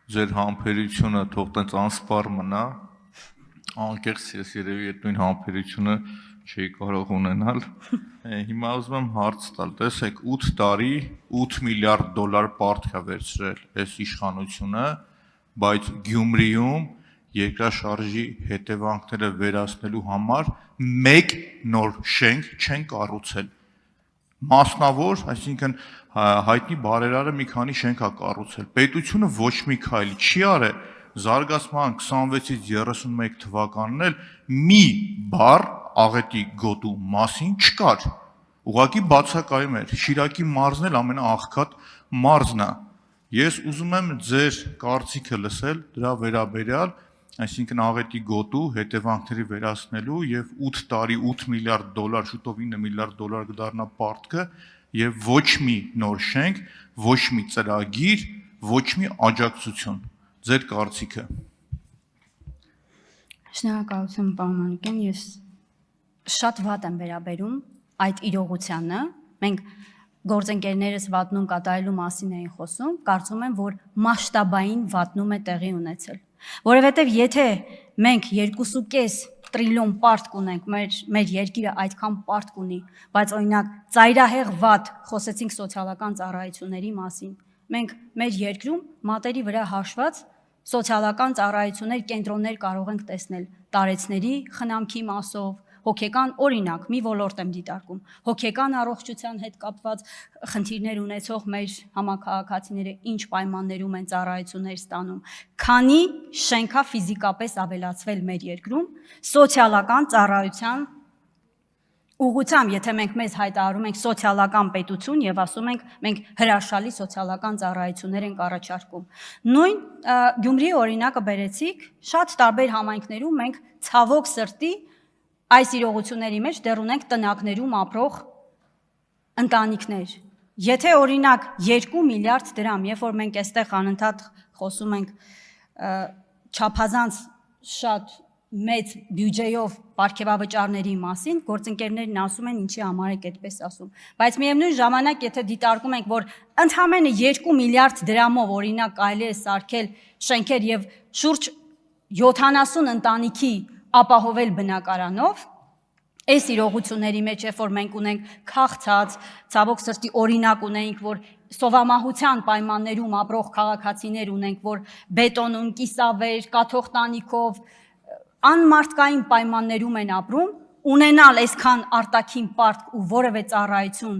ձեր համբերությունը թող տենց անսպառ մնա, անկեղծ ես երևի այդ նույն համբերությունը չի կարող ունենալ։ Հիմա ուզում եմ հարց տալ, տեսեք 8 տարի 8 միլիարդ դոլար պարտք է վերցրել այս իշխանությունը, բայց Գյումրիում երկրաշարժի հետևանքները վերացնելու համար մեկ նոր շենք չեն կառուցել։ Մասնավոր, այսինքն հայտնի բարերարը մի քանի շենք է կառուցել։ Պետությունը ոչ մի քայլ չի արել, զարգացման 26-ից 31 թվականն էլ մի բառ աղետի գոտու մասին չկար։ Ուղղակի բացակայում էր։ Շիրակի մարզն էլ ամենաաղքատ մարզն է։ Ես ուզում եմ ձեր կարծիքը լսել դրա վերաբերյալ, այսինքն աղետի գոտու հետևանքների վերացնելու եւ 8 տարի 8 միլիարդ դոլար, շուտով 9 միլիարդ դոլար կդառնա պարտքը եւ ոչ մի նոր շենք, ոչ մի ծրագիր, ոչ մի աջակցություն։ Ձեր կարծիքը։ Շնորհակալություն, պարոն Մանուկյան, ես շատ վատ եմ վերաբերում այդ իրողությանը։ Մենք գործընկերներս վատնում կատարելու մասին էին խոսում, կարծում եմ, որ մասշտաբային վատնում է տեղի ունեցել։ Որովհետև եթե մենք 2.5 տրիլիոն պարտք ունենք, մեր երկիրը այդքան պարտք ունի, բայց օրինակ ծայրահեղ վատ խոսեցինք սոցիալական ծառայությունների մասին, մենք մեր երկրում մատերի վրա հաշված սոցիալական ծառայություններ, կենտրոններ կարող ենք տեսնել տարեցների խնամքի մասով, հոգեկան օրինակ, մի ոլորտ եմ դիտարկում, հոգեկան առողջության հետ կապված խնդիրներ ունեցող մեր համաքաղաքացիները ինչ պայմաններում են ծառայություններ ստանում, քանի շենքա ֆիզիկապես ավելացվել մեր երկրում, սոցիալական ծառայության ուղղությամբ, եթե մենք մեզ հայտարարում ենք սոցիալական պետություն եւ ասում ենք մենք հրաշալի սոցիալական ծառայություններ ենք առաջարկում։ Նույն Գյումրիի օրինակը բերեցիք, շատ տարբեր համայնքներում մենք ցավոք սրտի այս իրողությունների մեջ դեռ ունենք տնակներում ապրող ընտանիքներ։ Եթե օրինակ 2 միլիարդ դրամ, երբ որ մենք այստեղ անընդհատ խոսում ենք չափազանց շատ մեծ բյուջեով պարգևավճարների մասին, գործընկերներն ասում են ինչի համար եք այդպես ասում։ Բայց միևնույն ժամանակ, եթե դիտարկում ենք, որ ընդամենը 2 միլիարդ դրամով օրինակ կարելի է սարքել շենքեր եւ շուրջ 70 ընտանիքի ապահովել բնակարանով, այս իրողությունների մեջ, երբ որ մենք ունենք քաղցած, ցավոք սրտի օրինակ ունենք, որ սովամահության պայմաններում ապրող քաղաքացիներ ունենք, որ բետոնում, կիսավեր, կաթող տանիքով, անմարդկային պայմաններում են ապրում, ունենալ այսքան արտաքին պարտք ու որևէ ծառայություն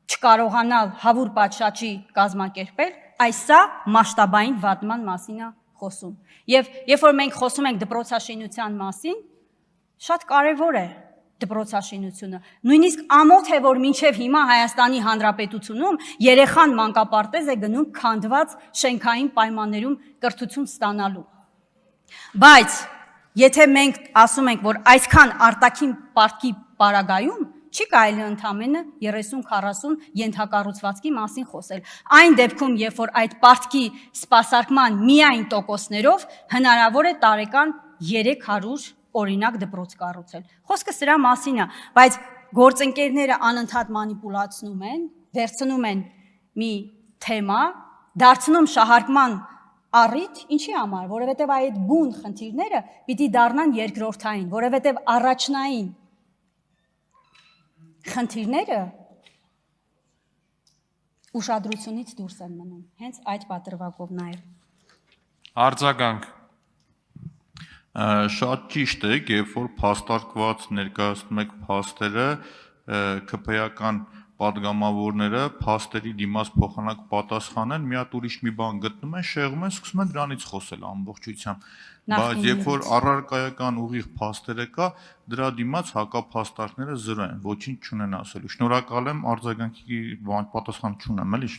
չկարողանալ հավուր պատշաճի կազմակերպել, այս սա մասշտաբային վատման մասին է խոսում։ Եվ երբ որ մենք խոսում ենք դպրոցաշինության մասին, շատ կարևոր է դպրոցաշինությունը։ Նույնիսկ ամոթ է, որ մինչև հիմա Հայաստանի Հանրապետությունում երեխան մանկապարտեզ է գնում քանդված շենքային պայմաններում կրթություն ստանալու։ Բայց եթե մենք ասում ենք, որ այսքան արտաքին պարտքի պարագայում չի կարելի ընդամենը 30-40 ենթակառուցվածքի մասին խոսել։ Այն դեպքում, երբ որ այդ պարտքի սպասարկման միայն տոկոսներով հնարավոր է տարեկան 300 օրինակ դպրոց կառուցել։ Խոսքը սրա մասին է, բայց գործընկերները անընդհատ մանիպուլացնում են, վերցնում են մի թեմա, դարձնում շահարկման առիթ, ինչի համար, որովհետև այդ բուն խնդիրները պիտի դառնան երկրորդային, որովհետև առաջնային խնդիրները ուշադրությունից դուրս են մնում, հենց այդ պատրվակով նաև։ Արձագանք։ Շատ ճիշտ է, երբ որ փաստարկված ներկայացնում եք փաստերը, ԿՓ-ական պատգամավորները փաստերի դիմաց փոխանակ պատասխանեն, մի հատ ուրիշ մի բան գտնում են, շեղում են, սկսում են դրանից խոսել ամբողջությամբ։ Բայց երբ որ առարկայական ուղիղ փաստերը կա, դրա դիմաց հակափաստարկները զրո են, ոչինչ չունեն ասելու։ Շնորհակալ եմ, արձագանքի պատասխան չունեմ, էլի։